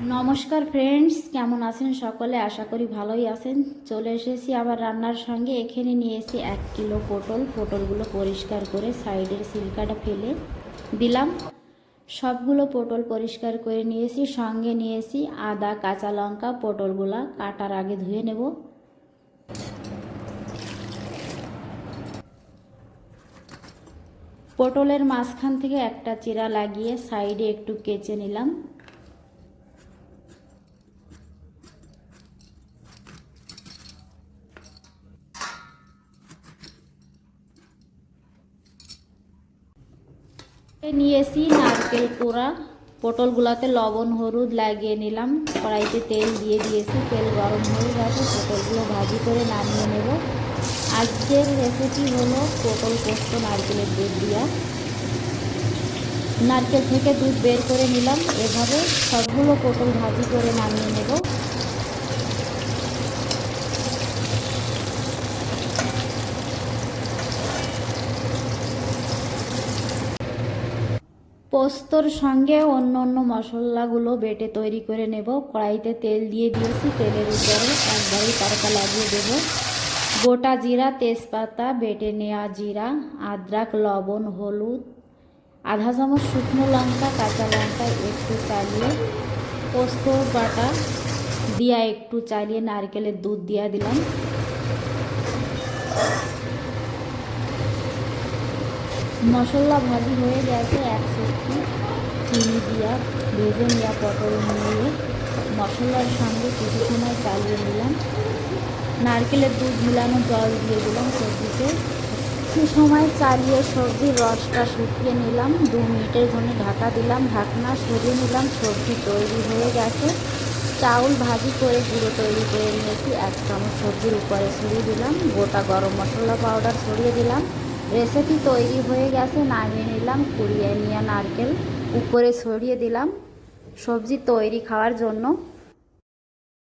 নমস্কার ফ্রেন্ডস, কেমন আছেন সকলে? আশা করি ভালোই আছেন। চলে এসেছি আবার রান্নার সঙ্গে। এখানে নিয়েছি 1 কিলো পটলগুলো পরিষ্কার করে সাইডের ছিলকাটা ফেলে দিলাম। সবগুলো পটল পরিষ্কার করে নিয়েছি। সঙ্গে নিয়েছি আদা, কাঁচা লঙ্কা। পটলগুলো কাটার আগে ধুয়ে নেব। পটলের মাঝখান থেকে একটা চিরা লাগিয়ে সাইডে একটু কেচে নিলাম। নিয়েছি নারকেল কোড়া। পটলগুলোতে লবণ হলুদ লাগিয়ে নিলাম। কড়াইতে তেল দিয়ে দিয়েছি। তেল গরম হয়ে গেছে, পটলগুলো ভাজি করে নামিয়ে নেব। আজকের রেসিপি হলো পটল পোস্ত নারকেলের দুধ দিয়া। নারকেল থেকে দুধ বের করে নিলাম। এভাবে সবগুলো পটল ভাজি করে নামিয়ে নেব। পোস্তর সঙ্গে অন্য অন্য মশলাগুলো বেটে তৈরি করে নেব। কড়াইতে তেল দিয়ে দিয়েছি। তেলের উপরে একবারই তড়কা লাগিয়ে দেব। গোটা জিরা, তেজপাতা, বেটে নেওয়া জিরা, আদরক, লবণ, হলুদ, আধা চামচ শুকনো লঙ্কা, কাঁচা লঙ্কা একটু চালিয়ে পোস্ত বাটা দিয়া একটু চালিয়ে নারকেলের দুধ দিয়া দিলাম। মশলা ভাজি হয়ে গেছে। এক চিমটি চিনি দিয়া ভেজে নেওয়া পটল নিয়ে মশলার সঙ্গে কিছু সময় চালিয়ে নিলাম। নারকেলের দুধ মিলানো জল দিয়ে দিলাম সবজিতে। কিছু সময় চালিয়ে সবজির রসটা শুকিয়ে নিলাম। 2 মিনিটের জন্য ঢাকা দিলাম। ঢাকনা সরিয়ে নিলাম। সবজি তৈরি হয়ে গেছে। চাউল ভাজি করে গুঁড়ো তৈরি করে নিয়েছি। 1 চামচ সবজির উপরে ছড়িয়ে দিলাম। গোটা গরম মশলা পাউডার ছড়িয়ে দিলাম। রেসিপি তৈরি হয়ে গেছে, নামিয়ে নিলাম। কুড়িয়ে নিয়ে নারকেল উপরে ছড়িয়ে দিলাম সবজি তৈরি খাওয়ার জন্য।